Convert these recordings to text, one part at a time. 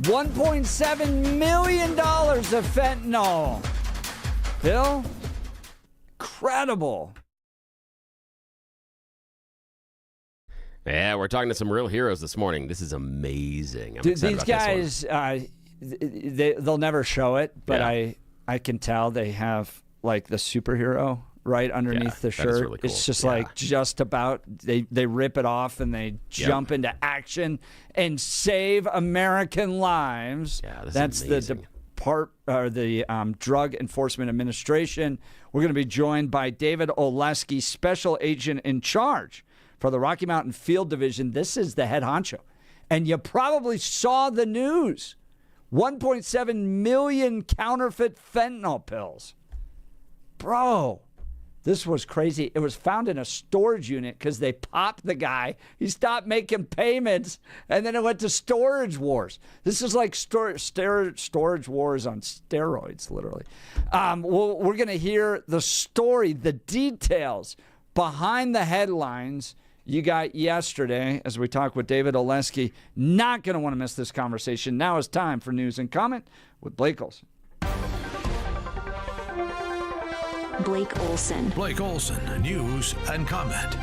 $1.7 million of fentanyl. Bill, incredible. Yeah, we're talking to some real heroes this morning. This is amazing. Dude, these guys, they'll never show it, but yeah. I can tell they have like the superhero right underneath the shirt. Really cool. It's just like just about they rip it off and they jump into action and save American lives. Yeah, that's the Drug Enforcement Administration. We're going to be joined by David Olesky, Special Agent in Charge for the Rocky Mountain Field Division. This is the head honcho. And you probably saw the news. 1.7 million counterfeit fentanyl pills. Bro, this was crazy. It was found in a storage unit because they popped the guy. He stopped making payments, and then it went to storage wars. This is like storage wars on steroids, literally. We're going to hear the story, the details behind the headlines you got yesterday as we talk with David Olesky. Not going to want to miss this conversation. Now is time for News and Comment with Blake Olson. Blake Olson. Blake Olson, News and Comment.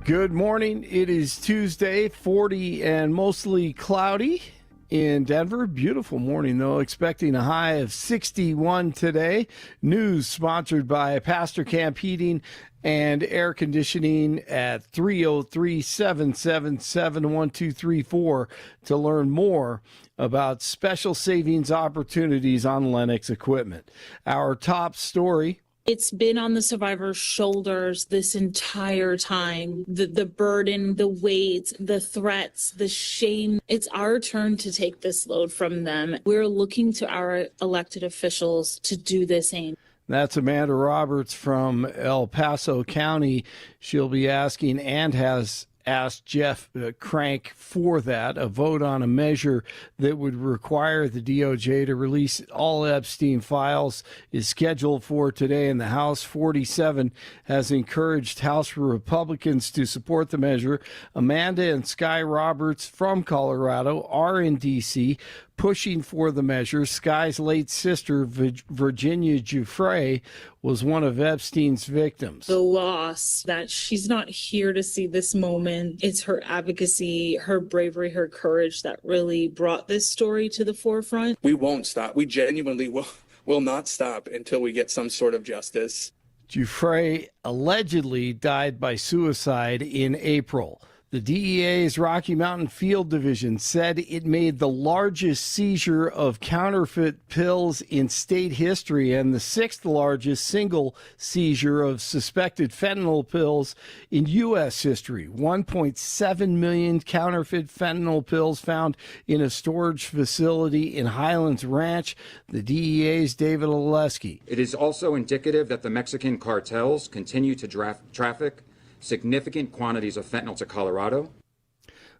Good morning. It is Tuesday, 40 and mostly cloudy in Denver. Beautiful morning, though. Expecting a high of 61 today. News sponsored by Pastor Camp Heating and Air Conditioning at 303-777-1234 to learn more about special savings opportunities on Lennox equipment. Our top story: it's been on the survivor's shoulders this entire time. The burden, the weight, the threats, the shame. It's our turn to take this load from them. We're looking to our elected officials to do the same. That's Amanda Roberts from El Paso County. She'll be asking and has asked Jeff Crank for that. A vote on a measure that would require the DOJ to release all Epstein files is scheduled for today in the House. 47 has encouraged House Republicans to support the measure. Amanda and Sky Roberts from Colorado are in D.C. pushing for the measure. Sky's late sister, Virginia Giuffre, was one of Epstein's victims. The loss that she's not here to see this moment. It's her advocacy, her bravery, her courage that really brought this story to the forefront. We won't stop. We genuinely will not stop until we get some sort of justice. Giuffre allegedly died by suicide in April. The DEA's Rocky Mountain Field Division said it made the largest seizure of counterfeit pills in state history and the sixth largest single seizure of suspected fentanyl pills in U.S. history. 1.7 million counterfeit fentanyl pills found in a storage facility in Highlands Ranch. The DEA's David Olesky. It is also indicative that the Mexican cartels continue to traffic significant quantities of fentanyl to Colorado.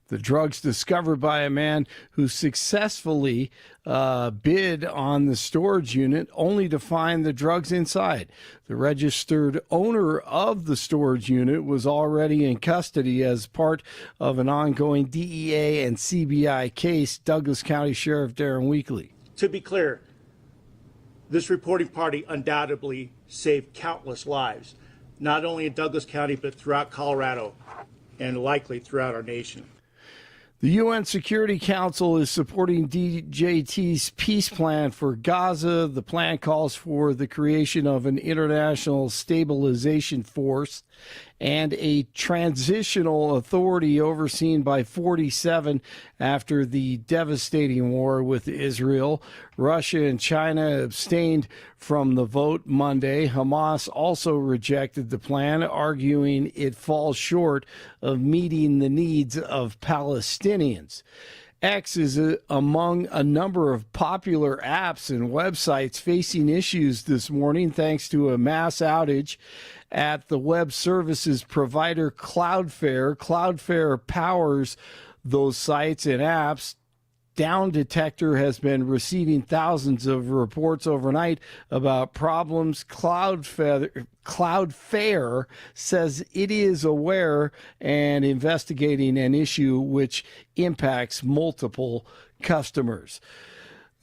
The drugs discovered by a man who successfully bid on the storage unit only to find the drugs inside. The registered owner of the storage unit was already in custody as part of an ongoing DEA and CBI case. Douglas County Sheriff Darren Weekly. To be clear, this reporting party undoubtedly saved countless lives, not only in Douglas County, but throughout Colorado and likely throughout our nation. The UN Security Council is supporting DJT's peace plan for Gaza. The plan calls for the creation of an international stabilization force and a transitional authority overseen by 47 after the devastating war with Israel. Russia and China abstained from the vote Monday. Hamas also rejected the plan, arguing it falls short of meeting the needs of Palestinians. X is among a number of popular apps and websites facing issues this morning thanks to a mass outage at the web services provider Cloudflare. Cloudflare powers those sites and apps. Down Detector has been receiving thousands of reports overnight about problems. Cloudflare says it is aware and investigating an issue which impacts multiple customers.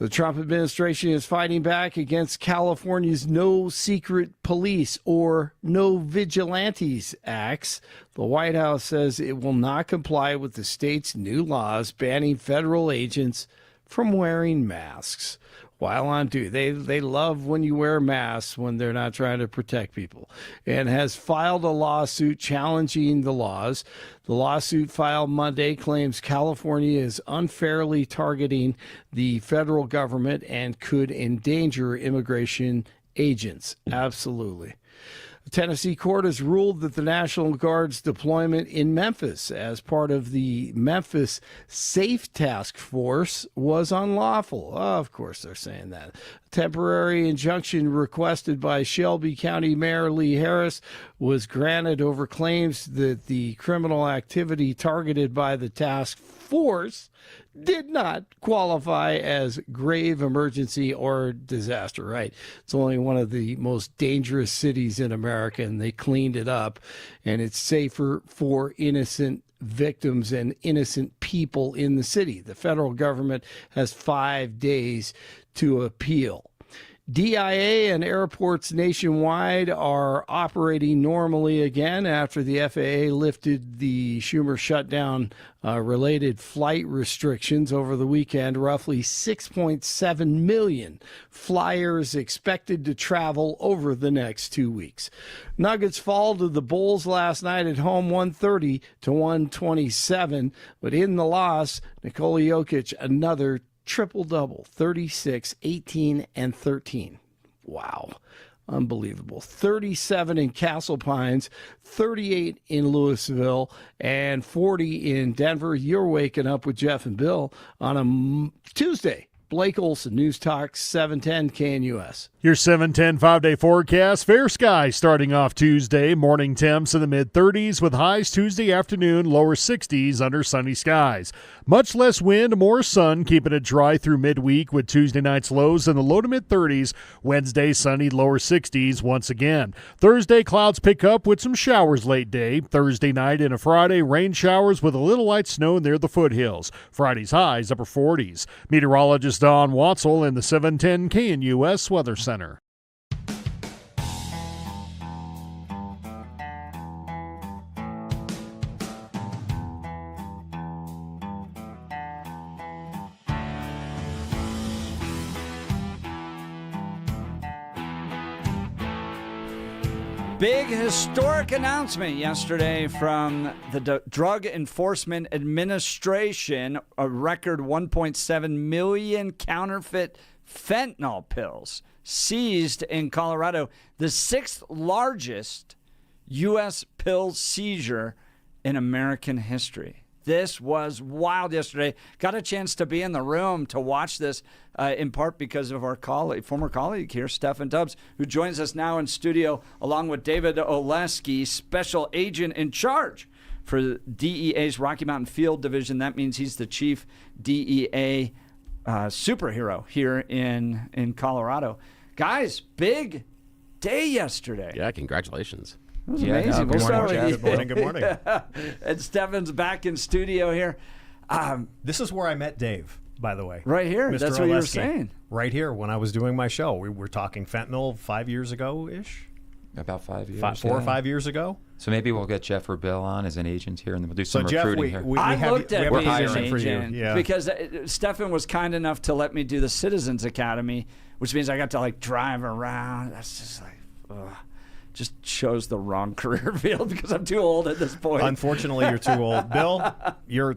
The Trump administration is fighting back against California's No Secret Police or No Vigilantes Acts. The White House says it will not comply with the state's new laws banning federal agents from wearing masks while on duty. They love when you wear masks when they're not trying to protect people, and has filed a lawsuit challenging the laws. The lawsuit filed Monday claims California is unfairly targeting the federal government and could endanger immigration agents. Absolutely. The Tennessee court has ruled that the National Guard's deployment in Memphis as part of the Memphis Safe Task Force was unlawful. Oh, of course they're saying that. A temporary injunction requested by Shelby County Mayor Lee Harris was granted over claims that the criminal activity targeted by the task force did not qualify as grave emergency or disaster, right? It's only one of the most dangerous cities in America, and they cleaned it up, and it's safer for innocent victims and innocent people in the city. The federal government has 5 days to appeal. D.E.A. and airports nationwide are operating normally again after the FAA lifted the Schumer shutdown related flight restrictions over the weekend. Roughly 6.7 million flyers expected to travel over the next 2 weeks. Nuggets fall to the Bulls last night at home 130 to 127, but in the loss, Nikola Jokic another triple-double, 36, 18, and 13. Wow. Unbelievable. 37 in Castle Pines, 38 in Louisville, and 40 in Denver. You're waking up with Jeff and Bill on a Tuesday. Blake Olson, News Talk 710 KNUS. Your 710 5-day forecast. Fair skies starting off Tuesday. Morning temps in the mid-30s with highs Tuesday afternoon, lower 60s under sunny skies. Much less wind, more sun, keeping it dry through midweek with Tuesday night's lows in the low to mid-30s. Wednesday, sunny, lower 60s once again. Thursday, clouds pick up with some showers late day. Thursday night and a Friday, rain showers with a little light snow near the foothills. Friday's highs upper 40s. Meteorologist Don Watzel in the 710 KNUS Weather Center. Big historic announcement yesterday from the Drug Enforcement Administration. A record 1.7 million counterfeit fentanyl pills seized in Colorado. The sixth largest U.S. pill seizure in American history. This was wild yesterday. Got a chance to be in the room to watch this in part because of our former colleague here, Steffan Tubbs, who joins us now in studio along with David Olesky, special agent in charge for DEA's Rocky Mountain Field Division. That means he's the chief DEA superhero here in Colorado. Guys, big day yesterday. Yeah, congratulations. It was amazing. Good morning. Good morning. And Steffan's back in studio here. This is where I met Dave, by the way. Right here. Mr. That's what you were Olesky. saying. Right here when I was doing my show. We were talking fentanyl 5 years ago-ish. About 5 years. 4 or 5 years ago. So maybe we'll get Jeff or Bill on as an agent here, and then we'll do some Jeff, recruiting here. I looked at being an for you. agent because Steffan was kind enough to let me do the Citizens Academy, which means I got to drive around. That's just ugh. Just shows the wrong career field because I'm too old at this point. Unfortunately, you're too old. Bill, you're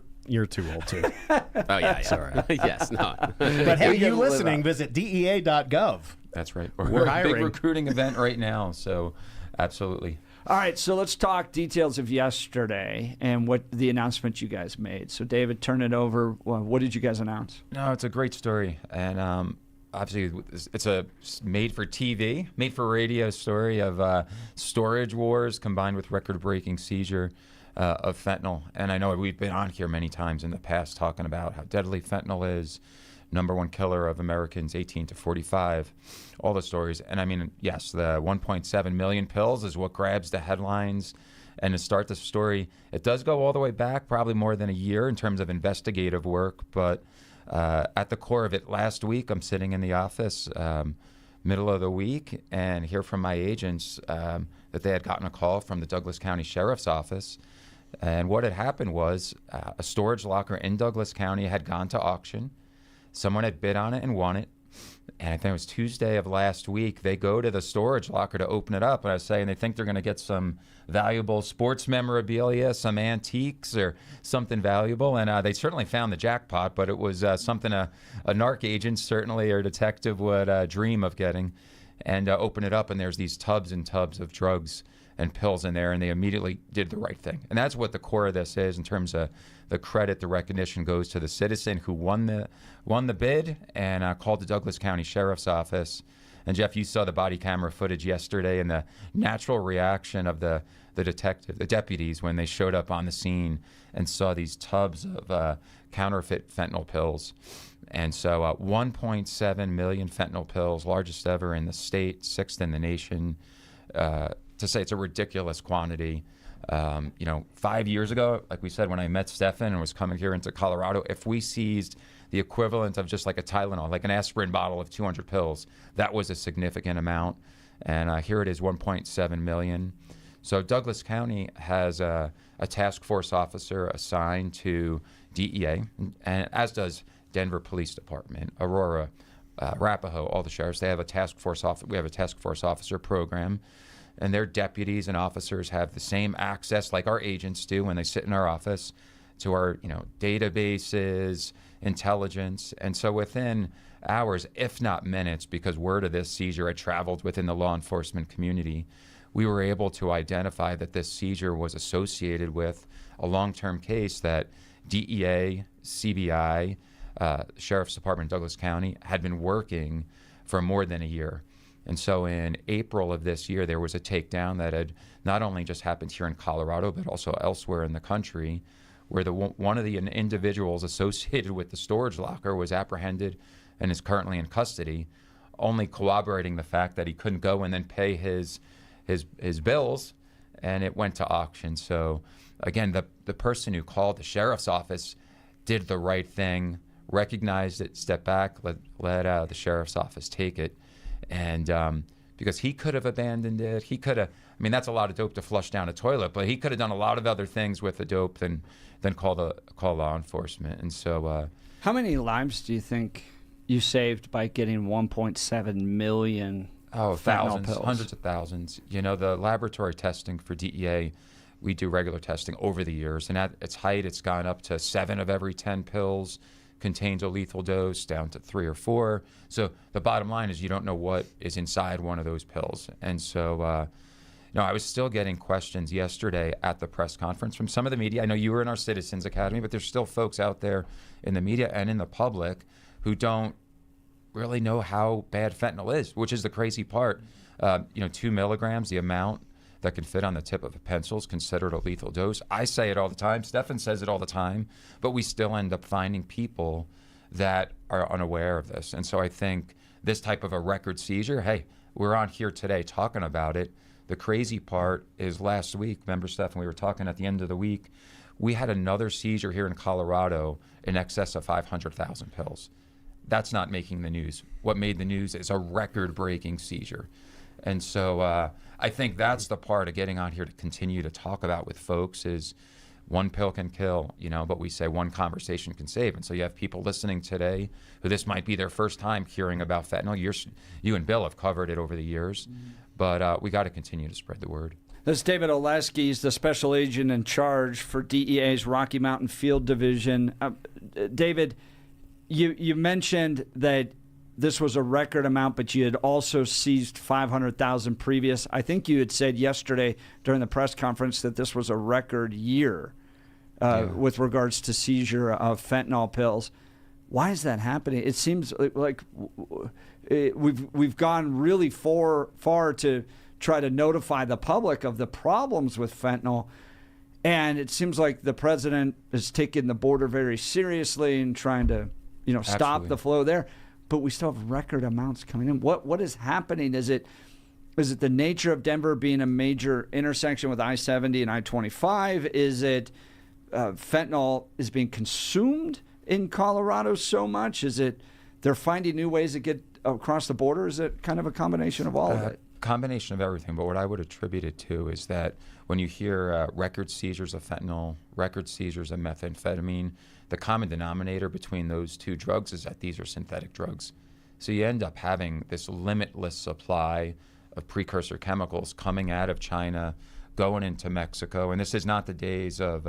too old too. Oh yeah. Sorry. Yes, no. But hey, you listening, visit DEA.gov. That's right. We're hiring. A big recruiting event right now, so absolutely. All right, so let's talk details of yesterday and what the announcement you guys made. So, David, turn it over. What did you guys announce? No, it's a great story, and obviously it's a made-for-TV, made-for-radio story of storage wars combined with record-breaking seizure. of fentanyl. And I know we've been on here many times in the past talking about how deadly fentanyl is, number one killer of Americans 18 to 45, all the stories. And I mean, yes, the 1.7 million pills is what grabs the headlines. And to start the story, it does go all the way back, probably more than a year in terms of investigative work. But at the core of it, last week, I'm sitting in the office, middle of the week, and hear from my agents that they had gotten a call from the Douglas County Sheriff's Office. And what had happened was a storage locker in Douglas County had gone to auction. Someone had bid on it and won it. And I think it was Tuesday of last week, they go to the storage locker to open it up. And I was saying they think they're going to get some valuable sports memorabilia, some antiques or something valuable. And they certainly found the jackpot, but it was something a narc agent certainly or detective would dream of getting. And open it up, and there's these tubs and tubs of drugs and pills in there, and they immediately did the right thing. And that's what the core of this is in terms of the credit, the recognition goes to the citizen who won the bid and called the Douglas County Sheriff's Office. And Jeff, you saw the body camera footage yesterday and the natural reaction of the deputies when they showed up on the scene and saw these tubs of counterfeit fentanyl pills. And so 1.7 million fentanyl pills, largest ever in the state, sixth in the nation. To say it's a ridiculous quantity. 5 years ago, like we said, when I met Steffan and was coming here into Colorado, if we seized the equivalent of just like a Tylenol, like an aspirin bottle of 200 pills, that was a significant amount. And here it is, 1.7 million. So Douglas County has a task force officer assigned to D.E.A., and as does Denver Police Department, Aurora, Arapahoe, all the sheriffs. They have a task force we have a task force officer program. And their deputies and officers have the same access like our agents do when they sit in our office to our databases, intelligence. And so within hours, if not minutes, because word of this seizure had traveled within the law enforcement community, we were able to identify that this seizure was associated with a long-term case that DEA, CBI, Sheriff's Department, Douglas County, had been working for more than a year. And so in April of this year, there was a takedown that had not only just happened here in Colorado, but also elsewhere in the country, where one of the individuals associated with the storage locker was apprehended and is currently in custody, only corroborating the fact that he couldn't go and then pay his bills, and it went to auction. So again, the person who called the sheriff's office did the right thing, recognized it, stepped back, let the sheriff's office take it. And because he could have abandoned it, he could have, that's a lot of dope to flush down a toilet, but he could have done a lot of other things with the dope than call law enforcement. And so how many lives do you think you saved by getting 1.7 million thousands, pills? Hundreds of thousands. The laboratory testing for DEA, we do regular testing over the years, and at its height, it's gone up to 7 of every 10 pills contains a lethal dose, down to 3 or 4. So the bottom line is you don't know what is inside one of those pills. And so, I was still getting questions yesterday at the press conference from some of the media. I know you were in our Citizens Academy, but there's still folks out there in the media and in the public who don't really know how bad fentanyl is, which is the crazy part. 2 milligrams, the amount that can fit on the tip of a pencil is considered a lethal dose. I say it all the time. Steffan says it all the time. But we still end up finding people that are unaware of this. And so I think this type of a record seizure, hey, we're on here today talking about it. The crazy part is last week, remember, Steffan, we were talking at the end of the week, we had another seizure here in Colorado in excess of 500,000 pills. That's not making the news. What made the news is a record-breaking seizure. And so I think that's the part of getting on here to continue to talk about with folks is one pill can kill, but we say one conversation can save. And so you have people listening today who this might be their first time hearing about fentanyl. You and Bill have covered it over the years, but we got to continue to spread the word. This is David Olesky. He's the special agent in charge for DEA's Rocky Mountain Field Division. David, you mentioned that this was a record amount, but you had also seized 500,000 previous. I think you had said yesterday during the press conference that this was a record year with regards to seizure of fentanyl pills. Why is that happening? It seems like we've gone really far to try to notify the public of the problems with fentanyl, And it seems like the president is taking the border very seriously and trying to, stop the flow there. But we still have record amounts coming in. What is happening? Is it the nature of Denver being a major intersection with I-70 and I-25? Is it fentanyl is being consumed in Colorado so much? Is it they're finding new ways to get across the border? Is it kind of a combination of all of it? Combination of everything, but what I would attribute it to is that when you hear record seizures of fentanyl, record seizures of methamphetamine, the common denominator between those two drugs is that these are synthetic drugs. So you end up having this limitless supply of precursor chemicals coming out of China, going into Mexico, and this is not the days of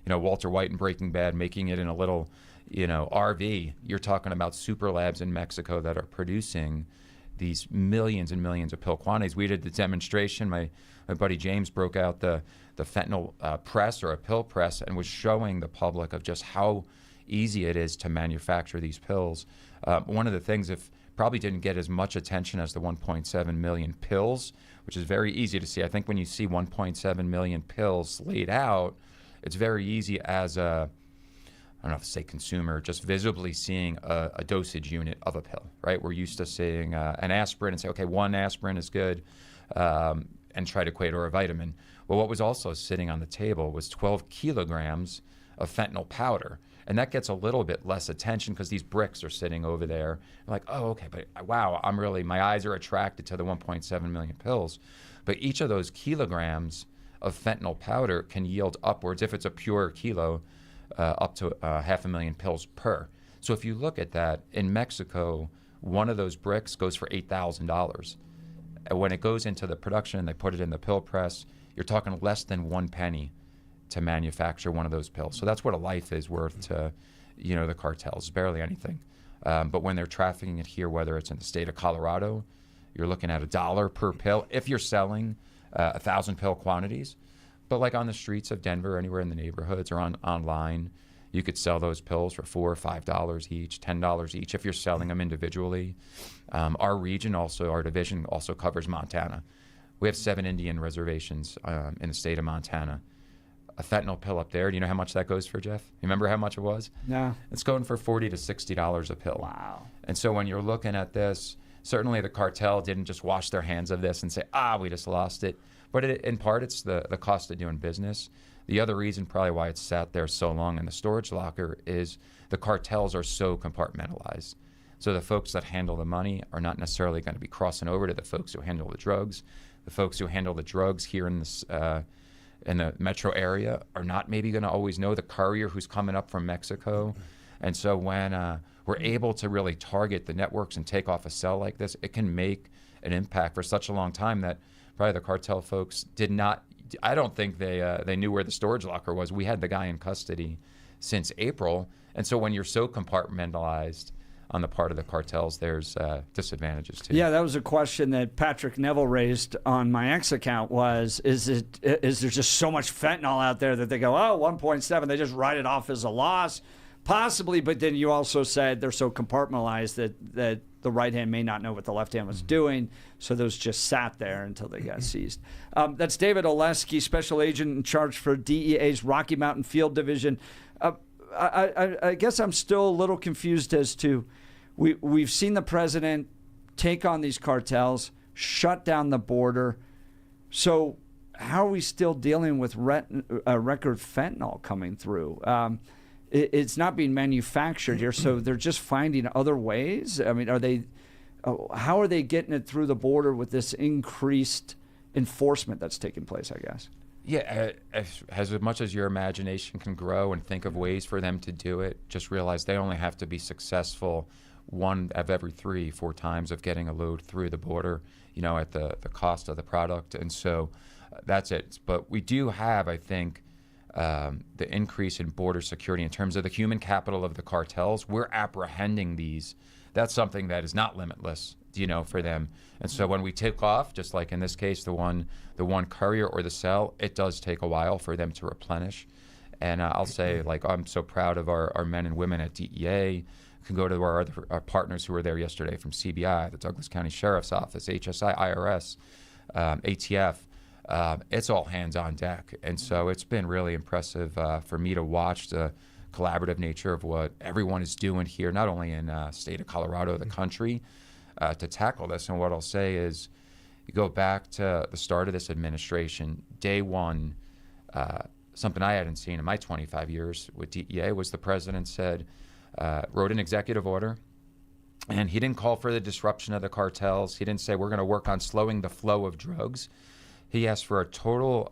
Walter White in Breaking Bad making it in a little RV. You're talking about super labs in Mexico that are producing these millions and millions of pill quantities. We did the demonstration. My buddy James broke out the fentanyl press or a pill press and was showing the public of just how easy it is to manufacture these pills. One of the things probably didn't get as much attention as the 1.7 million pills, which is very easy to see. I think when you see 1.7 million pills laid out, it's very easy as I don't know if to say consumer, just visibly seeing a dosage unit of a pill, right? We're used to seeing an aspirin and say, okay, one aspirin is good, and try to equate, or a vitamin. Well, what was also sitting on the table was 12 kilograms of fentanyl powder. And that gets a little bit less attention because these bricks are sitting over there. Like, oh, okay, but wow, my eyes are attracted to the 1.7 million pills. But each of those kilograms of fentanyl powder can yield upwards, if it's a pure kilo, up to 500,000 pills per. So if you look at that, in Mexico, one of those bricks goes for $8,000. When it goes into the production and they put it in the pill press, you're talking less than 1 penny to manufacture one of those pills. So that's what a life is worth to, the cartels, barely anything. But when they're trafficking it here, whether it's in the state of Colorado, you're looking at $1 per pill if you're selling 1,000 pill quantities. But like on the streets of Denver, anywhere in the neighborhoods or online, you could sell those pills for $4 or $5 each, $10 each if you're selling them individually. Our region also, our division also covers Montana. We have 7 Indian reservations in the state of Montana. A fentanyl pill up there, do you know how much that goes for, Jeff? You remember how much it was? No. It's going for $40 to $60 a pill. Wow. And so when you're looking at this, certainly the cartel didn't just wash their hands of this and say, we just lost it. But in part, it's the cost of doing business. The other reason probably why it's sat there so long in the storage locker is the cartels are so compartmentalized. So the folks that handle the money are not necessarily going to be crossing over to the folks who handle the drugs. The folks who handle the drugs here in the metro area are not maybe going to always know the courier who's coming up from Mexico. And so when we're able to really target the networks and take off a cell like this, it can make an impact for such a long time that probably the cartel folks did not. I don't think they knew where the storage locker was. We had the guy in custody since April. And so when you're so compartmentalized on the part of the cartels, there's disadvantages too. Yeah, that was a question that Patrick Neville raised on my X account was, is there just so much fentanyl out there that they go, 1.7, they just write it off as a loss? Possibly, but then you also said they're so compartmentalized that the right hand may not know what the left hand was doing, so those just sat there until they got seized. That's David Olesky, special agent in charge for DEA's Rocky Mountain Field Division. I guess I'm still a little confused as to, we've seen the president take on these cartels, shut down the border. So how are we still dealing with record fentanyl coming through? It's not being manufactured here, so they're just finding other ways. I mean, how are they getting it through the border with this increased enforcement that's taking place, I guess? Yeah, as much as your imagination can grow and think of ways for them to do it, just realize they only have to be successful one of every 3-4 times of getting a load through the border, at the cost of the product. And so that's it. But we do have, I think, the increase in border security in terms of the human capital of the cartels. We're apprehending these. That's something that is not limitless, for them. And so when we take off, just like in this case, the one courier or the cell, it does take a while for them to replenish. And I'll say, I'm so proud of our men and women at D.E.A. You can go to our partners who were there yesterday from CBI, the Douglas County Sheriff's Office, HSI, IRS, ATF. it's all hands on deck. And so it's been really impressive for me to watch the collaborative nature of what everyone is doing here, not only in state of Colorado, the country, to tackle this. And what I'll say is, you go back to the start of this administration, day one, something I hadn't seen in my 25 years with D.E.A. was the president said, wrote an executive order, and he didn't call for the disruption of the cartels. He didn't say we're going to work on slowing the flow of drugs. He asked for a total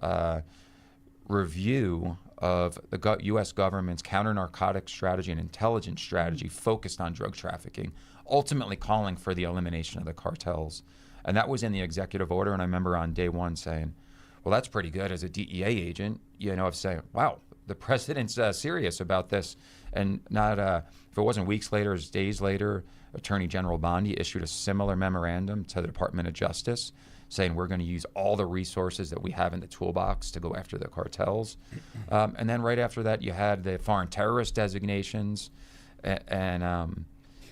review of the U.S. government's counter-narcotics strategy and intelligence strategy focused on drug trafficking, ultimately calling for the elimination of the cartels. And that was in the executive order. And I remember on day one saying, well, that's pretty good as a DEA agent, of saying, wow, the president's serious about this. And not, if it wasn't weeks later, it was days later, Attorney General Bondi issued a similar memorandum to the Department of Justice saying we're going to use all the resources that we have in the toolbox to go after the cartels. And then right after that, you had the foreign terrorist designations. And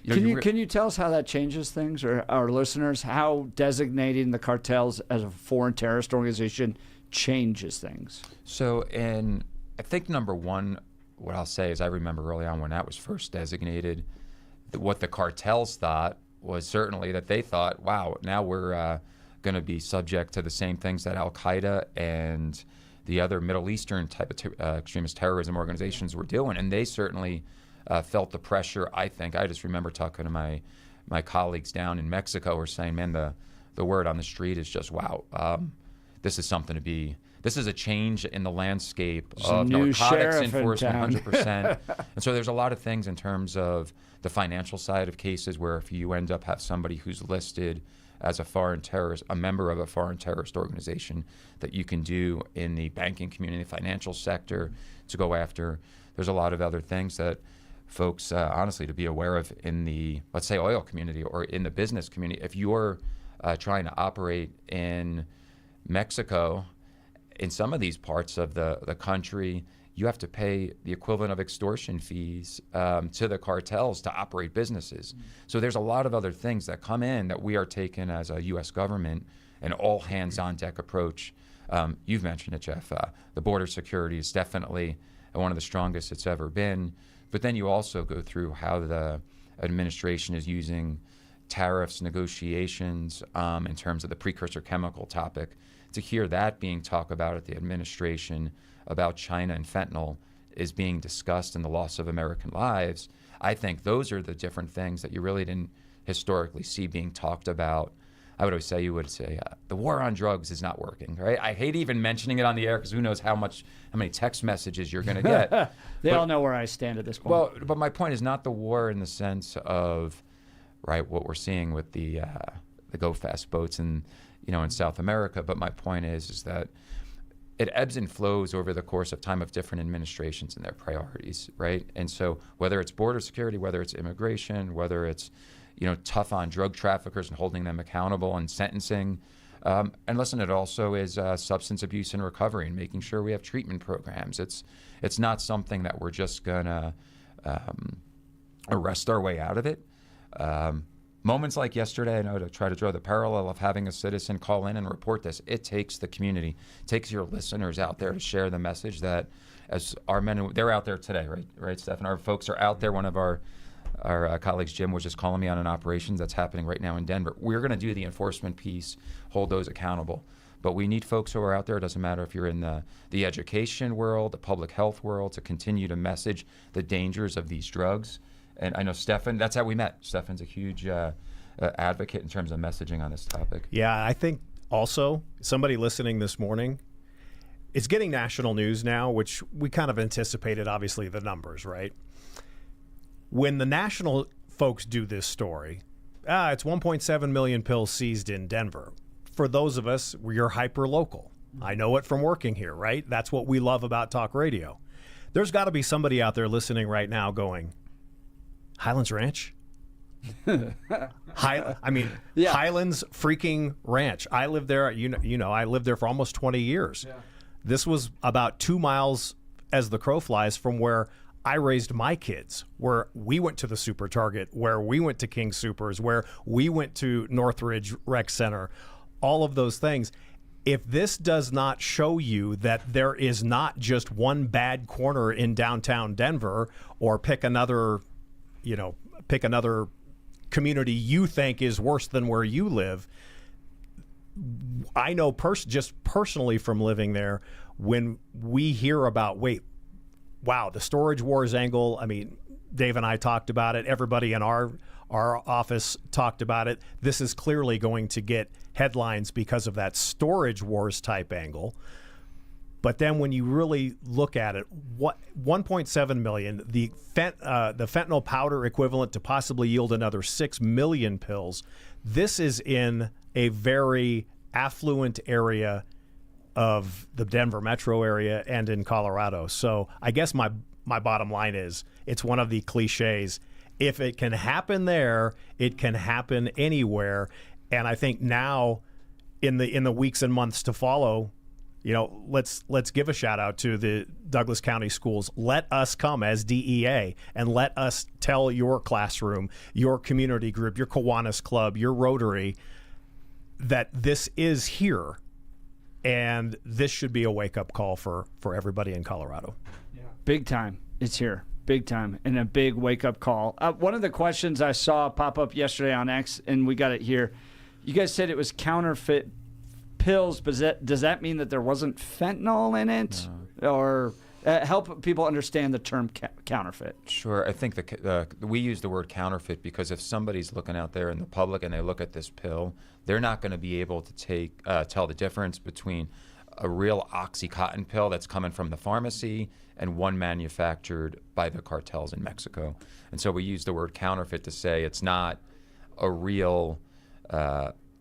can you tell us how that changes things, or our listeners, how designating the cartels as a foreign terrorist organization changes things? So I think number one, what I'll say is I remember early on when that was first designated, what the cartels thought was certainly that they thought, wow, now we're going to be subject to the same things that Al-Qaeda and the other Middle Eastern type of extremist terrorism organizations were doing. And they certainly felt the pressure, I think. I just remember talking to my colleagues down in Mexico who were saying, man, the word on the street is just, wow, this is something to be, this is a change in the landscape of narcotics enforcement, 100%. And so there's a lot of things in terms of the financial side of cases where if you end up have somebody who's listed as a foreign terrorist, a member of a foreign terrorist organization, that you can do in the banking community, the financial sector to go after. There's a lot of other things that folks, honestly, to be aware of in the, let's say, oil community or in the business community. If you're trying to operate in Mexico, in some of these parts of the country, you have to pay the equivalent of extortion fees to the cartels to operate businesses. So there's a lot of other things that come in that we are taking as a U.S. government, an all hands-on-deck approach. You've mentioned it, Jeff. The border security is definitely one of the strongest it's ever been. But then you also go through how the administration is using tariffs, negotiations in terms of the precursor chemical topic. To hear that being talked about at the administration about China and fentanyl is being discussed and the loss of American lives, I think those are the different things that you really didn't historically see being talked about. I would always say, the war on drugs is not working, right? I hate even mentioning it on the air because who knows how many text messages you're going to get. They all know where I stand at this point. Well, but my point is not the war in the sense of, right, what we're seeing with the go fast boats in South America. But my point is that it ebbs and flows over the course of time of different administrations and their priorities, right? And so whether it's border security, whether it's immigration, whether it's tough on drug traffickers and holding them accountable and sentencing. And listen, it also is substance abuse and recovery and making sure we have treatment programs. It's not something that we're just going to arrest our way out of it. Moments like yesterday, I know, to try to draw the parallel of having a citizen call in and report this, it takes the community, it takes your listeners out there to share the message that as our men, they're out there today, right, Steffan? Our folks are out there. One of our colleagues, Jim, was just calling me on an operation that's happening right now in Denver. We're going to do the enforcement piece, hold those accountable. But we need folks who are out there. It doesn't matter if you're in the education world, the public health world, to continue to message the dangers of these drugs. And I know Steffan, that's how we met. Steffan's a huge advocate in terms of messaging on this topic. Yeah, I think also somebody listening this morning, it's getting national news now, which we kind of anticipated, obviously, the numbers, right? When the national folks do this story, it's 1.7 million pills seized in Denver. For those of us, we're hyper-local. I know it from working here, right? That's what we love about talk radio. There's got to be somebody out there listening right now going, Highlands Ranch? Highlands freaking Ranch. I lived there, I lived there for almost 20 years. Yeah. This was about 2 miles as the crow flies from where I raised my kids, where we went to the Super Target, where we went to King Supers, where we went to Northridge Rec Center, all of those things. if this does not show you that there is not just one bad corner in downtown Denver, or pick another community you think is worse than where you live. I know just personally from living there, when we hear about, the storage wars angle, I mean, Dave and I talked about it. Everybody in our office talked about it. This is clearly going to get headlines because of that storage wars type angle. But then when you really look at it, what 1.7 million, the fentanyl powder equivalent to possibly yield another 6 million pills. This is in a very affluent area of the Denver metro area and in Colorado. So I guess my bottom line is, it's one of the cliches. If it can happen there, it can happen anywhere. And I think now, in the weeks and months to follow, let's give a shout out to the Douglas County schools. Let us come as DEA and let us tell your classroom, your community group, your Kiwanis Club, your Rotary, that this is here, and this should be a wake-up call for everybody in Colorado. Yeah. Big time. It's here. Big time. And a big wake-up call. One of the questions I saw pop up yesterday on X, and we got it here, you guys said it was counterfeit pills, but does that mean that there wasn't fentanyl in it? No. Or help people understand the term counterfeit. Sure. I think we use the word counterfeit because if somebody's looking out there in the public and they look at this pill, they're not going to be able to tell the difference between a real Oxycontin pill that's coming from the pharmacy and one manufactured by the cartels in Mexico. And so we use the word counterfeit to say it's not a real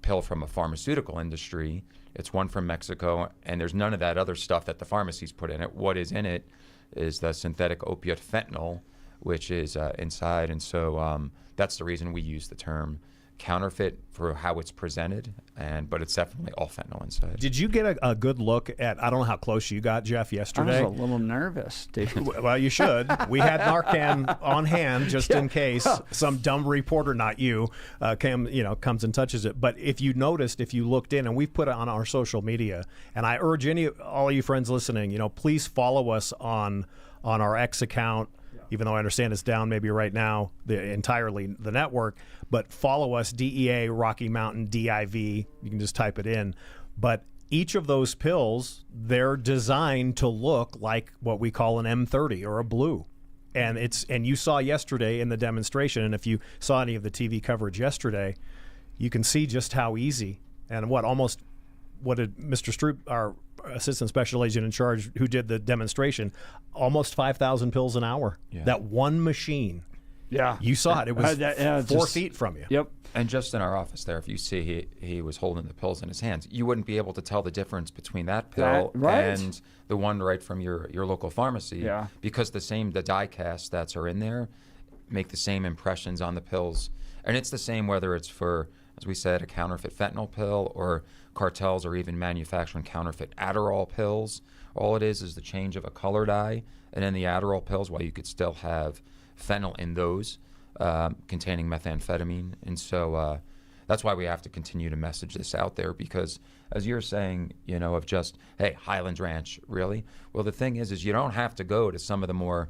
pill from a pharmaceutical industry. It's one from Mexico, and there's none of that other stuff that the pharmacies put in it. What is in it is the synthetic opiate fentanyl, which is inside. And so that's the reason we use the term counterfeit for how it's presented, but it's definitely all fentanyl inside. Did you get a good look at, I don't know how close you got, Jeff, yesterday? I was a little nervous, David. Well, you should. We had Narcan on hand just in case some dumb reporter, not you, comes and touches it. But if you noticed, if you looked in, and we've put it on our social media, and I urge all of you friends listening, please follow us on our X account. Even though I understand it's down maybe right now, entirely the network, but follow us, DEA, Rocky Mountain, DIV. You can just type it in. But each of those pills, they're designed to look like what we call an M30 or a blue. And you saw yesterday in the demonstration, and if you saw any of the TV coverage yesterday, you can see just how easy and what did Mr. Stroop, our assistant special agent in charge who did the demonstration, almost 5,000 pills an hour. Yeah. That one machine. Yeah. You saw it. It was 4 feet from you. Yep. And just in our office there, if you see he was holding the pills in his hands, you wouldn't be able to tell the difference between that pill and the one right from your local pharmacy. Yeah. Because the die casts that are in there make the same impressions on the pills. And it's the same whether it's for, as we said, a counterfeit fentanyl pill or cartels or even manufacturing counterfeit Adderall pills. All it is the change of a color dye. And in the Adderall pills, while you could still have fentanyl in those containing methamphetamine. And so that's why we have to continue to message this out there because, as you're saying, of just, hey, Highlands Ranch, really? Well, the thing is you don't have to go to some of the more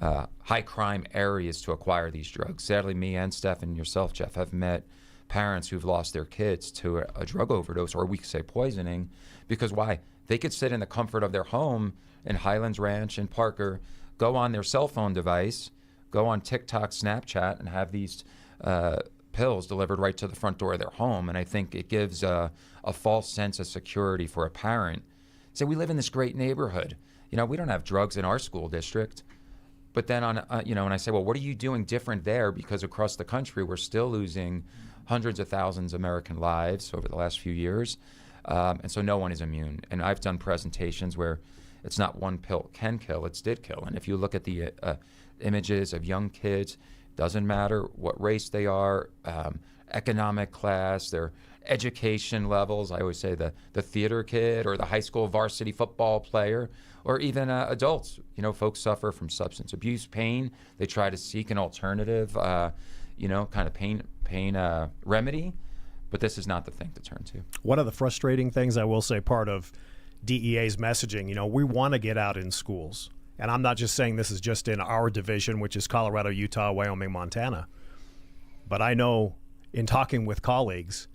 high crime areas to acquire these drugs. Sadly, me and Steph and yourself, Jeff, have met parents who've lost their kids to a drug overdose, or we could say poisoning, because why? They could sit in the comfort of their home in Highlands Ranch and Parker, go on their cell phone device, go on TikTok, Snapchat, and have these pills delivered right to the front door of their home. And I think it gives a false sense of security for a parent. Say, we live in this great neighborhood. We don't have drugs in our school district. But then and I say, well, what are you doing different there? Because across the country, we're still losing hundreds of thousands of American lives over the last few years. And so no one is immune. And I've done presentations where it's not one pill can kill, it's did kill. And if you look at the images of young kids, doesn't matter what race they are, economic class, their education levels. I always say the theater kid or the high school varsity football player, or even adults. Folks suffer from substance abuse, pain. They try to seek an alternative, kind of pain remedy. But this is not the thing to turn to. One of the frustrating things, I will say, part of DEA's messaging, we want to get out in schools. And I'm not just saying this is just in our division, which is Colorado, Utah, Wyoming, Montana. But I know in talking with colleagues,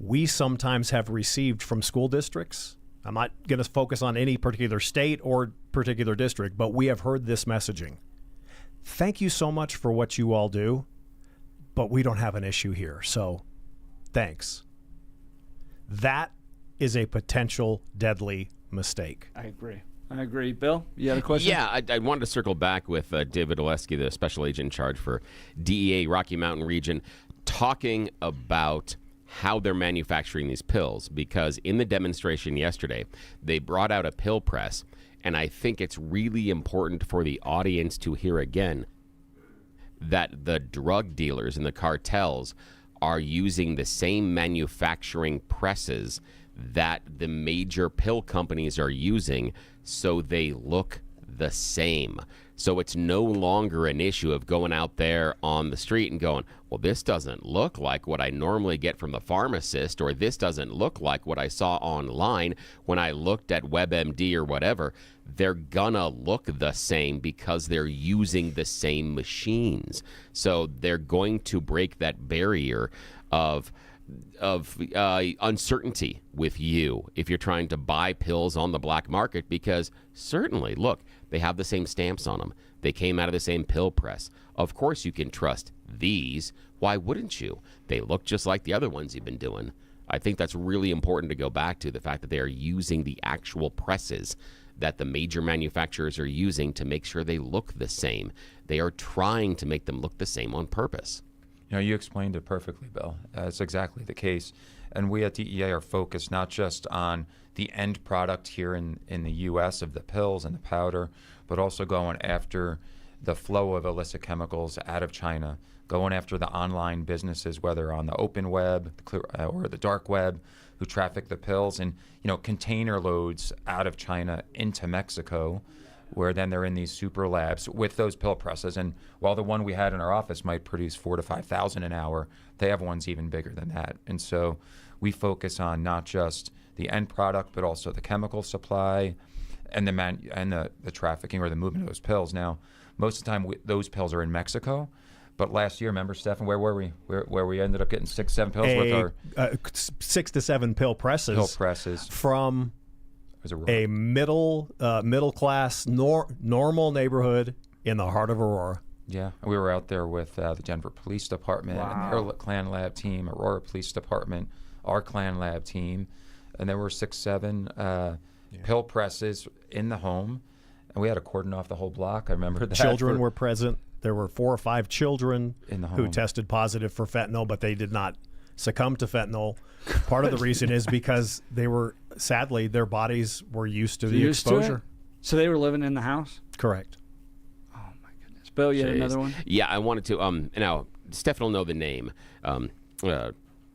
we sometimes have received from school districts. I'm not going to focus on any particular state or particular district, but we have heard this messaging. Thank you so much for what you all do, but we don't have an issue here. So thanks. That is a potential deadly mistake. I agree. Bill, you had a question? Yeah, I wanted to circle back with David Olesky, the special agent in charge for DEA Rocky Mountain region, talking about how they're manufacturing these pills, because in the demonstration yesterday, they brought out a pill press, and I think it's really important for the audience to hear again that the drug dealers and the cartels are using the same manufacturing presses that the major pill companies are using, so they look the same. So it's no longer an issue of going out there on the street and going, well, this doesn't look like what I normally get from the pharmacist, or this doesn't look like what I saw online when I looked at WebMD or whatever. They're gonna look the same because they're using the same machines. So they're going to break that barrier of uncertainty with you if you're trying to buy pills on the black market, because certainly, look, they have the same stamps on them. They came out of the same pill press. Of course you can trust these. Why wouldn't you? They look just like the other ones you've been doing. I think that's really important to go back to, the fact that they are using the actual presses that the major manufacturers are using to make sure they look the same. They are trying to make them look the same on purpose. You explained it perfectly, Bill. That's exactly the case. And we at DEA are focused not just on the end product here in the U.S. of the pills and the powder, but also going after the flow of illicit chemicals out of China, going after the online businesses, whether on the open web or the dark web, who traffic the pills, and container loads out of China into Mexico, where then they're in these super labs with those pill presses. And while the one we had in our office might produce 4,000 to 5,000 an hour, they have ones even bigger than that. And so we focus on not just the end product, but also the chemical supply and the trafficking or the movement of those pills. Now, most of the time, those pills are in Mexico. But last year, remember, Steffan, where were we? Where we ended up getting 6-7 pills with our 6 to 7 pill presses. From a middle class normal neighborhood in the heart of Aurora. Yeah, we were out there with the Denver Police Department and their Clan Lab team, Aurora Police Department, our Clan Lab team, and there were 6-7 pill presses in the home, and we had to cordon off the whole block. I remember that. Children were present. There were 4 or 5 children in the home who tested positive for fentanyl, but they did not succumb to fentanyl. Part of the reason is because sadly, their bodies were used to the exposure. So they were living in the house? Correct. Oh, my goodness. Bill, you had another one? Yeah, I wanted to. Now, Steffan will know the name.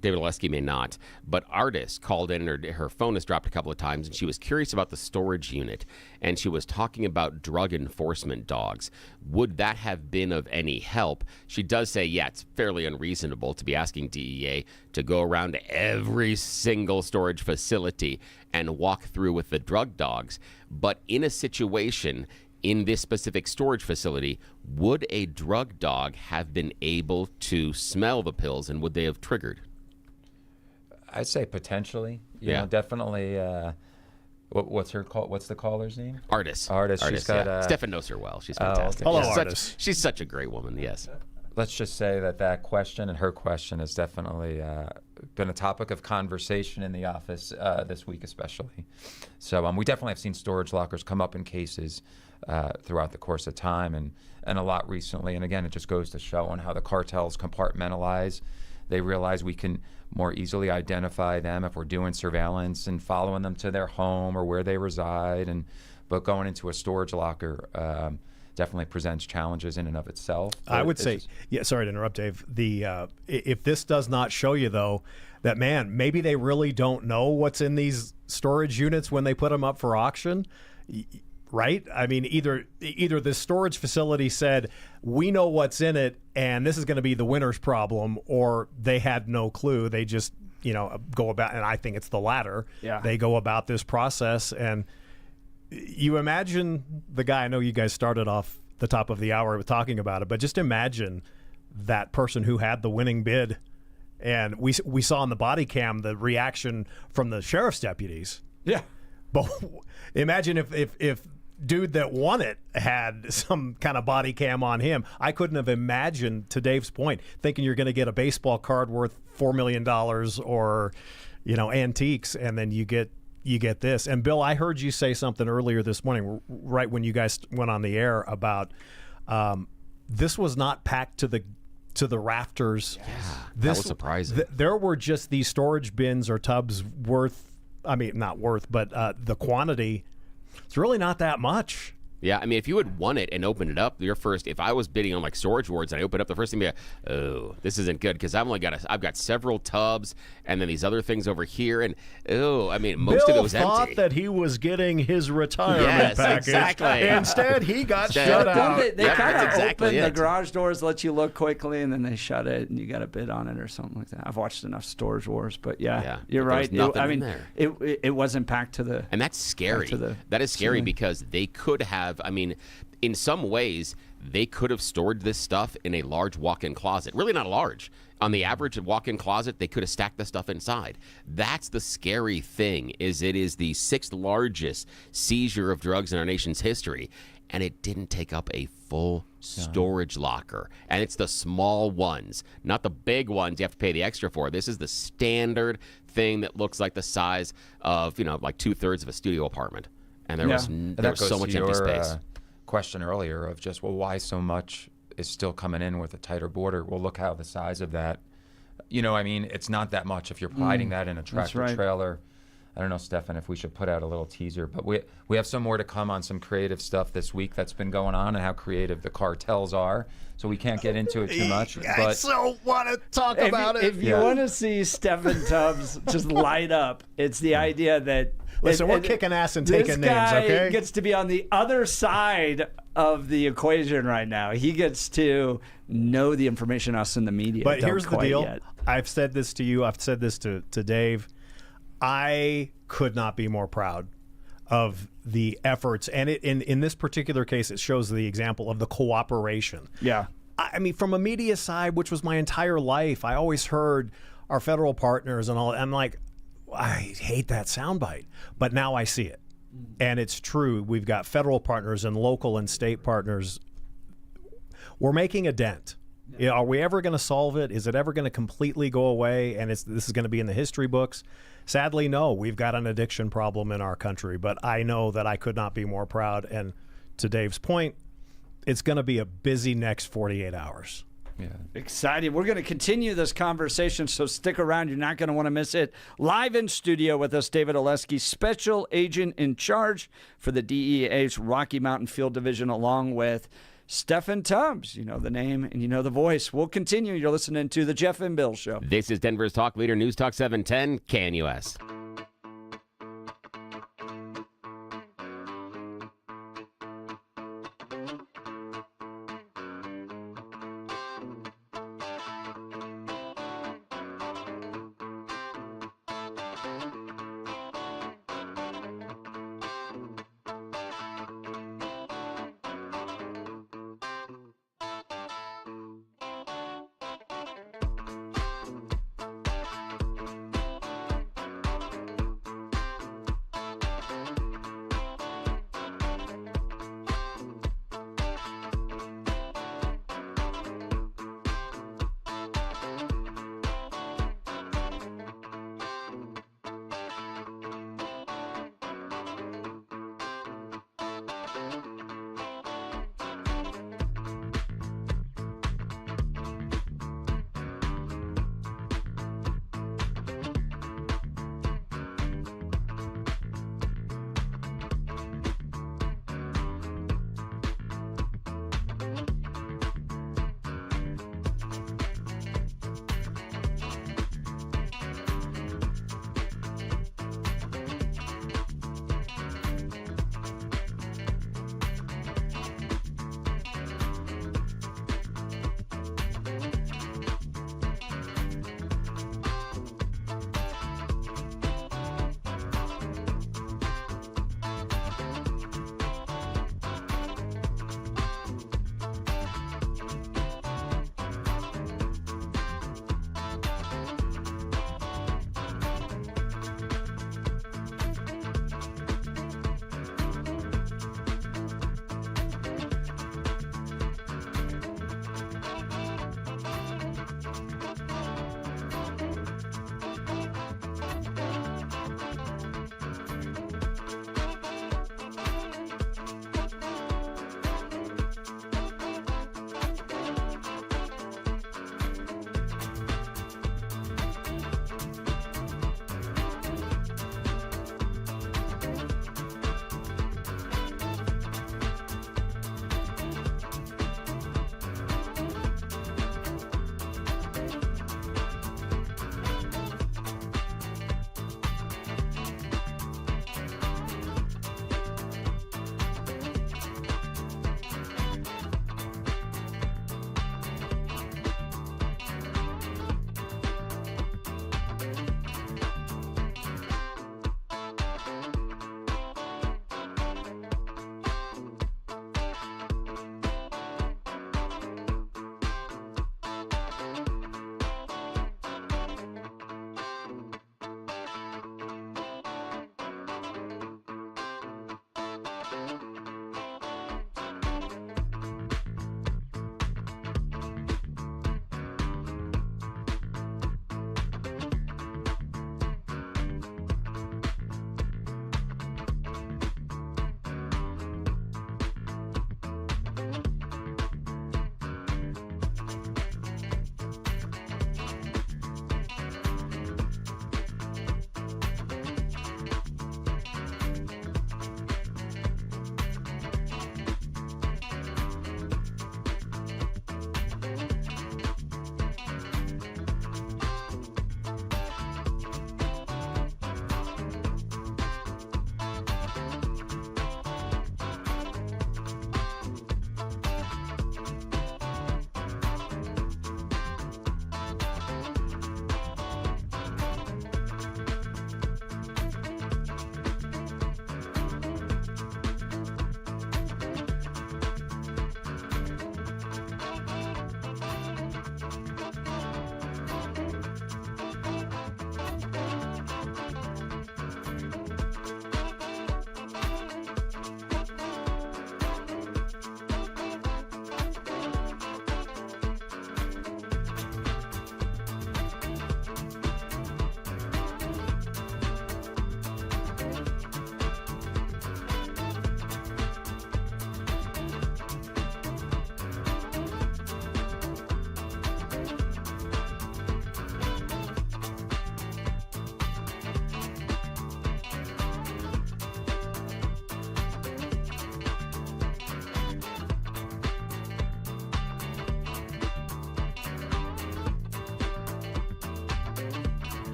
David Olesky may not, but Artis called in, her phone has dropped a couple of times, and she was curious about the storage unit, and she was talking about drug enforcement dogs. Would that have been of any help? She does say, yeah, it's fairly unreasonable to be asking DEA to go around to every single storage facility and walk through with the drug dogs. But in a situation in this specific storage facility, would a drug dog have been able to smell the pills, and would they have triggered? I'd say potentially. You Yeah. know, definitely. What's her call? What's the caller's name? Artis. She's got. Steffan knows her well. She's fantastic. Hello, Artis. She's such a great woman. Yes. Let's just say that question and her question has definitely been a topic of conversation in the office this week, especially. So we definitely have seen storage lockers come up in cases throughout the course of time, and a lot recently. And again, it just goes to show on how the cartels compartmentalize. They realize we can more easily identify them if we're doing surveillance and following them to their home or where they reside. But going into a storage locker definitely presents challenges in and of itself. I would say, sorry to interrupt, Dave. If this does not show you, though, that, man, maybe they really don't know what's in these storage units when they put them up for auction, right? I mean, either the storage facility said, we know what's in it, and this is going to be the winner's problem, or they had no clue. They just, go about, and I think it's the latter. Yeah. They go about this process, and you imagine the guy, I know you guys started off the top of the hour with talking about it, but just imagine that person who had the winning bid. And we saw on the body cam the reaction from the sheriff's deputies. Yeah. But imagine if dude that won it had some kind of body cam on him. I couldn't have imagined, to Dave's point, thinking you're going to get a baseball card worth $4 million or, antiques, and then you get this. And Bill, I heard you say something earlier this morning, right when you guys went on the air, about this was not packed to the rafters. Yeah, that was surprising. There were just these storage bins or tubs worth, not worth, but the quantity, it's really not that much. Yeah, I mean, if you had won it and opened it up, if I was bidding on like Storage Wars and I opened up, the first thing would be, oh, this isn't good, because I've got several tubs and then these other things over here, and most of it was empty. Bill thought that he was getting his retirement package. Exactly. Instead, he got shut out. They kind of open the garage doors, let you look quickly, and then they shut it, and you got to bid on it or something like that. I've watched enough Storage Wars, but you're right. It wasn't packed to the. And that's scary. That is scary because they could have. In some ways, they could have stored this stuff in a large walk-in closet. Really not large. On the average walk-in closet, they could have stacked the stuff inside. That's the scary thing, is it is the 6th largest seizure of drugs in our nation's history, and it didn't take up a full storage locker. And it's the small ones, not the big ones you have to pay the extra for. This is the standard thing that looks like the size of, like 2/3 of a studio apartment. And there was so much empty space. Question earlier of just, why so much is still coming in with a tighter border? Well, look how the size of that, it's not that much if you're hiding that in a tractor trailer. I don't know, Steffan, if we should put out a little teaser, but we have some more to come on some creative stuff this week that's been going on and how creative the cartels are. So we can't get into it too much. But I so want to talk about it. If you want to see Steffan Tubbs just light up, it's the idea that we're kicking ass and taking names, okay? This guy gets to be on the other side of the equation right now. He gets to know the information us in the media But don't here's the quite deal. Yet. I've said this to you. I've said this to Dave. I could not be more proud of the efforts. And in this particular case, it shows the example of the cooperation. Yeah. I mean, from a media side, which was my entire life, I always heard our federal partners and all. I'm like, I hate that soundbite. But now I see it. And it's true. We've got federal partners and local and state partners. We're making a dent. Are we ever going to solve it? Is it ever going to completely go away? And this is going to be in the history books? Sadly, no. We've got an addiction problem in our country. But I know that I could not be more proud. And to Dave's point, it's going to be a busy next 48 hours. Yeah. Excited. We're going to continue this conversation, so stick around. You're not going to want to miss it. Live in studio with us, David Olesky, Special Agent in Charge for the DEA's Rocky Mountain Field Division, along with Steffan Tubbs. You know the name and you know the voice. We'll continue. You're listening to The Jeff and Bill Show. This is Denver's Talk Leader, News Talk 710, KNUS.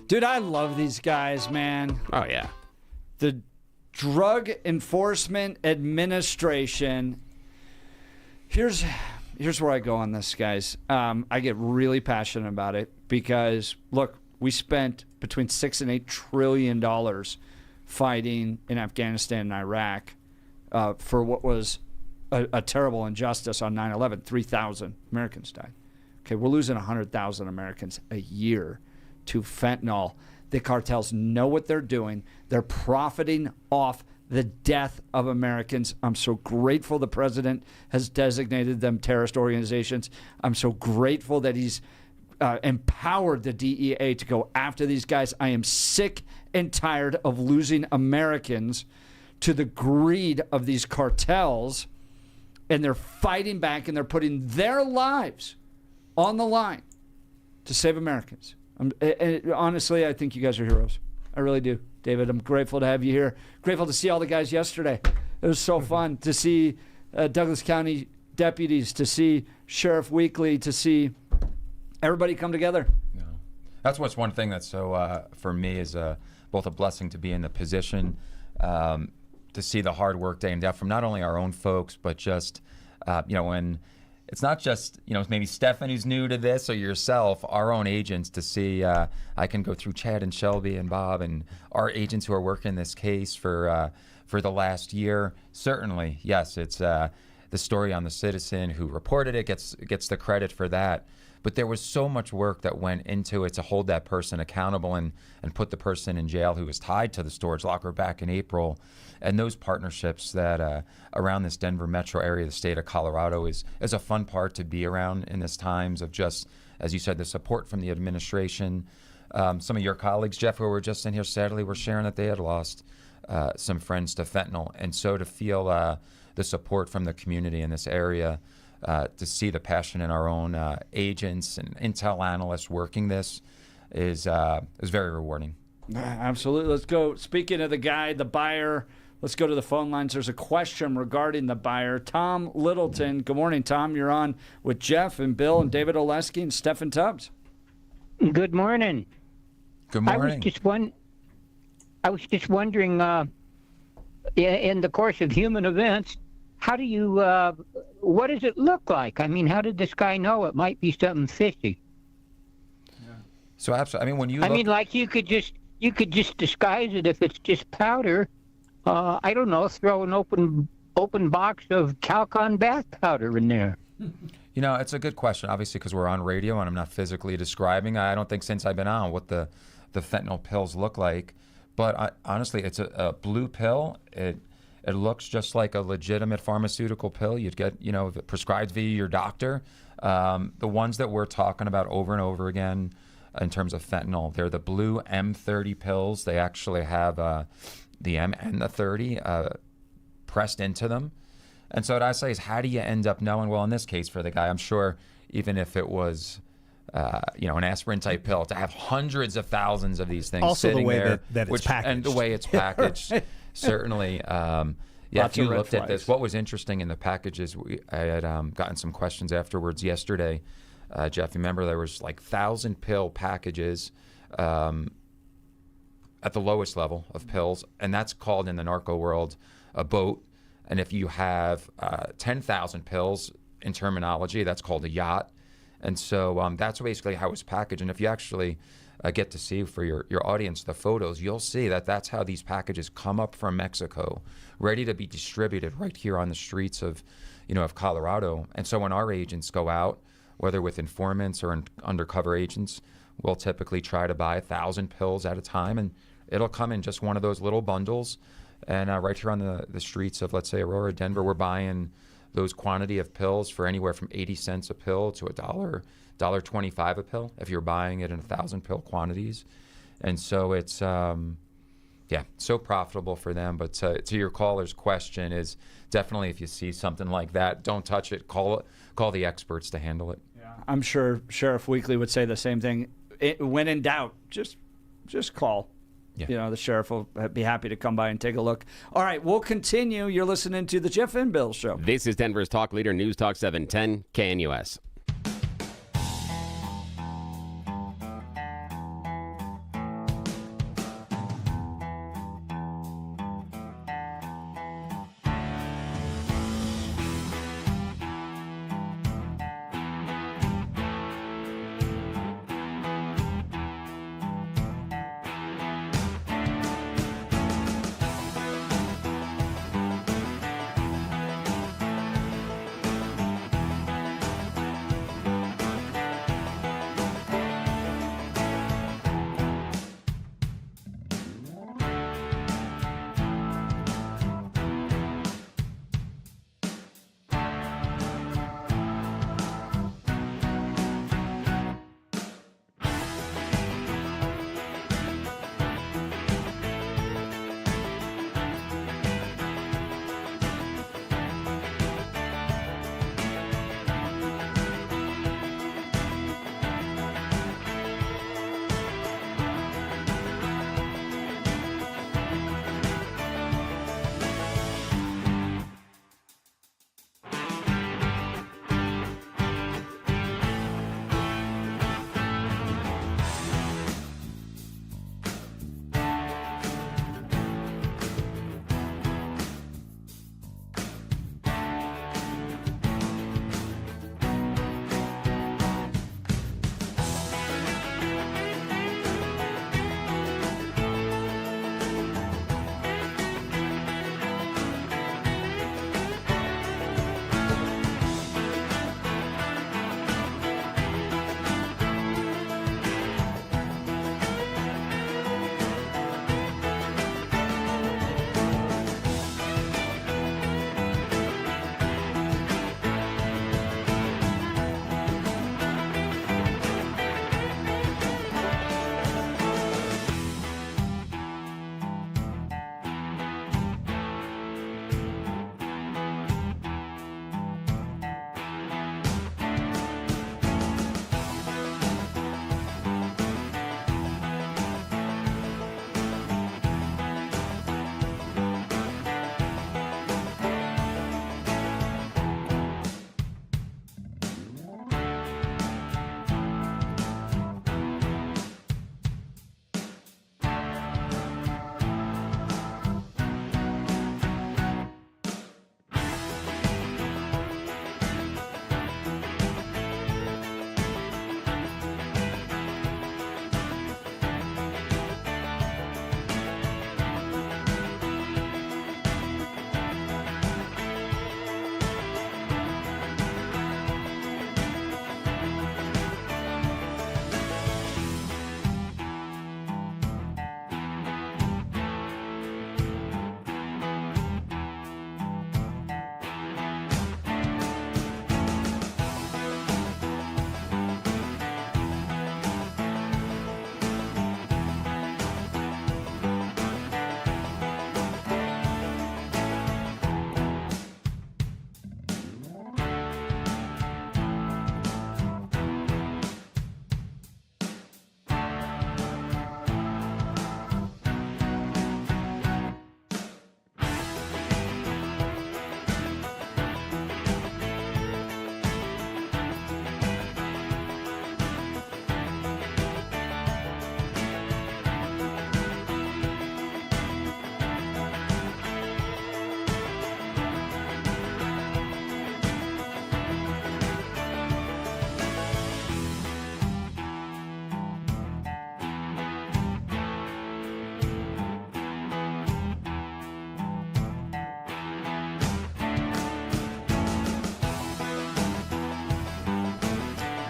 Dude, I love these guys, man. Oh, yeah. The Drug Enforcement Administration. Here's where I go on this, guys. I get really passionate about it because, look, we spent between $6 and $8 trillion fighting in Afghanistan and Iraq for what was a terrible injustice on 9/11. 3,000 Americans died. Okay, we're losing 100,000 Americans a year to fentanyl. The cartels know what they're doing. They're profiting off the death of Americans. I'm so grateful the president has designated them terrorist organizations. I'm so grateful that he's empowered the DEA to go after these guys. I am sick and tired of losing Americans to the greed of these cartels, and they're fighting back and they're putting their lives on the line to save Americans. Honestly, I think you guys are heroes. I really do. David, I'm grateful to have you here. Grateful to see all the guys yesterday. It was so fun to see Douglas County deputies, to see Sheriff Weekly, to see everybody come together. Yeah. That's what's one thing that's so, for me, is both a blessing to be in the position, to see the hard work day and day from not only our own folks, but just, when it's not just, maybe Steffan who's new to this or yourself, our own agents, to see, I can go through Chad and Shelby and Bob and our agents who are working this case for the last year. Certainly, yes, it's the story on the citizen who reported it gets the credit for that. But there was so much work that went into it to hold that person accountable and put the person in jail who was tied to the storage locker back in April. And those partnerships that around this Denver metro area, the state of Colorado, is a fun part to be around in this times of just, as you said, the support from the administration. Some of your colleagues, Jeff, who were just in here Saturday, were sharing that they had lost some friends to fentanyl. And so to feel the support from the community in this area, to see the passion in our own agents and intel analysts working this is very rewarding. Absolutely. Let's go. Speaking of the buyer, let's go to the phone lines. There's a question regarding the buyer. Tom Littleton. Good morning, Tom. You're on with Jeff and Bill and David Olesky and Steffan Tubbs. Good morning. Good morning. I was just wondering, in the course of human events, how do you, what does it look like? I mean, how did this guy know it might be something fishy? Yeah. So absolutely. I mean, when you look... like you could just disguise it if it's just powder. I don't know, throw an open box of Calcon bath powder in there. It's a good question, obviously, because we're on radio and I'm not physically describing. I don't think since I've been on what the fentanyl pills look like. But honestly, it's a blue pill. It looks just like a legitimate pharmaceutical pill you'd get, if it prescribed via your doctor. The ones that we're talking about over and over again in terms of fentanyl, they're the blue M30 pills. They actually have the M and the 30 pressed into them. And so what I say is, how do you end up knowing? Well, in this case for the guy, I'm sure even if it was an aspirin type pill, to have hundreds of thousands of these things also sitting the way there, that it's packaged. And the way it's packaged. Right. Certainly, if you looked at this, what was interesting in the packages, I had gotten some questions afterwards yesterday. Jeff, remember there was like 1,000 pill packages at the lowest level of pills, and that's called in the narco world a boat. And if you have 10,000 pills in terminology, that's called a yacht. And so that's basically how it's packaged. And if you actually get to see for your audience the photos, you'll see that that's how these packages come up from Mexico, ready to be distributed right here on the streets of Colorado. And so when our agents go out, whether with informants or undercover agents, we'll typically try to buy 1,000 pills at a time, and it'll come in just one of those little bundles. And right here on the streets of, let's say, Aurora, Denver, we're buying those quantity of pills for anywhere from 80 cents a pill to $1.25 a pill if you're buying it in 1,000 pill quantities. And so it's Yeah, so profitable for them. But to your caller's question is definitely if you see something like that, don't touch it. Call the experts to handle it. Yeah, I'm sure Sheriff Weekly would say the same thing. When in doubt, just call. Yeah. The sheriff will be happy to come by and take a look. All right, we'll continue. You're listening to the Jeff and Bill Show. This is Denver's Talk Leader, News Talk 710 KNUS.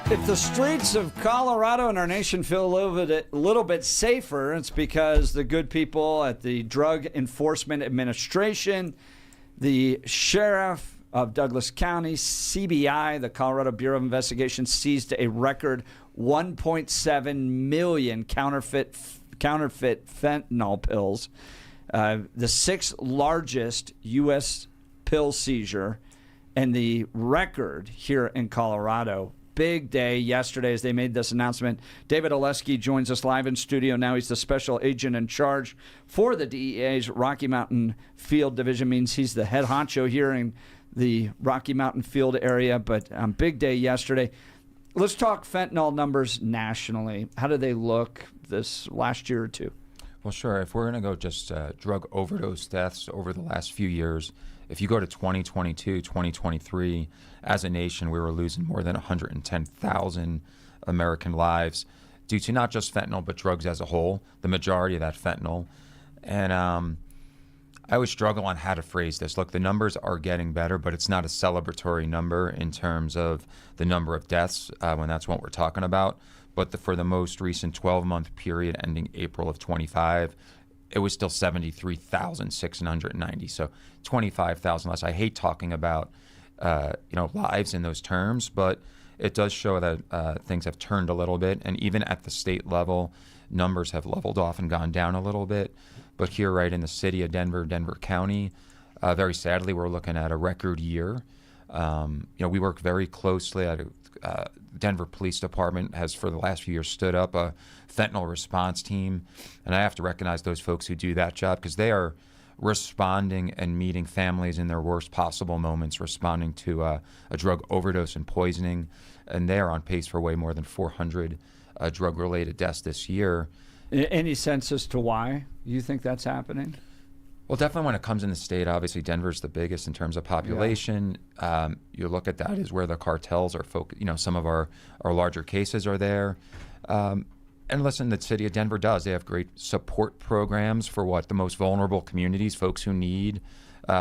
If the streets of Colorado and our nation feel a little bit safer, it's because the good people at the Drug Enforcement Administration, the sheriff of Douglas County, CBI, the Colorado Bureau of Investigation, seized a record 1.7 million counterfeit counterfeit fentanyl pills. The sixth largest U.S. pill seizure and the record here in Colorado. Big day yesterday as they made this announcement. David Olesky joins us live in studio now. He's the special agent in charge for the DEA's Rocky Mountain Field Division. Means he's the head honcho here in the Rocky Mountain Field area. But big day yesterday. Let's talk fentanyl numbers nationally. How do they look this last year or two? Well, sure. If we're going to go just drug overdose deaths over the last few years, if you go to 2022, 2023, as a nation, we were losing more than 110,000 American lives due to not just fentanyl, but drugs as a whole, the majority of that fentanyl. And I always struggle on how to phrase this. Look, the numbers are getting better, but it's not a celebratory number in terms of the number of deaths when that's what we're talking about. But for the most recent 12-month period ending April of 25, it was still 73,690. So 25,000 less. I hate talking about lives in those terms, but it does show that things have turned a little bit. And even at the state level, numbers have leveled off and gone down a little bit. But here, right in the city of Denver, Denver County, very sadly, we're looking at a record year. We work very closely at Denver Police Department has for the last few years stood up a fentanyl response team. And I have to recognize those folks who do that job because they are responding and meeting families in their worst possible moments, responding to a drug overdose and poisoning. And they are on pace for way more than 400 drug-related deaths this year. Any sense as to why you think that's happening? Well, definitely when it comes in the state, obviously Denver's the biggest in terms of population. Yeah. You look at that as where the cartels are focused. Some of our larger cases are there. And listen, the city of Denver does. They have great support programs for the most vulnerable communities, folks who need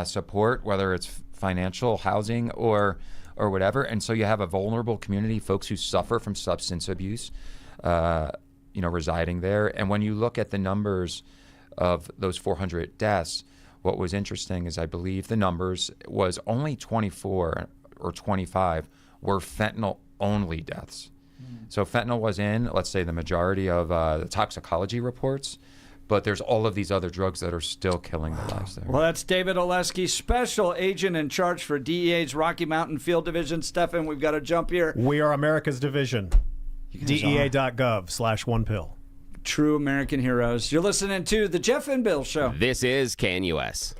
support, whether it's financial, housing, or whatever. And so you have a vulnerable community, folks who suffer from substance abuse, residing there. And when you look at the numbers of those 400 deaths, what was interesting is I believe the numbers was only 24 or 25 were fentanyl-only deaths. So fentanyl was in, let's say, the majority of the toxicology reports, but there's all of these other drugs that are still killing the lives there. Well, that's David Olesky, special agent in charge for DEA's Rocky Mountain Field Division. Steffan, we've got to jump here. We are America's division. DEA.gov/1pill. True American heroes. You're listening to The Jeff and Bill Show. This is KNUS.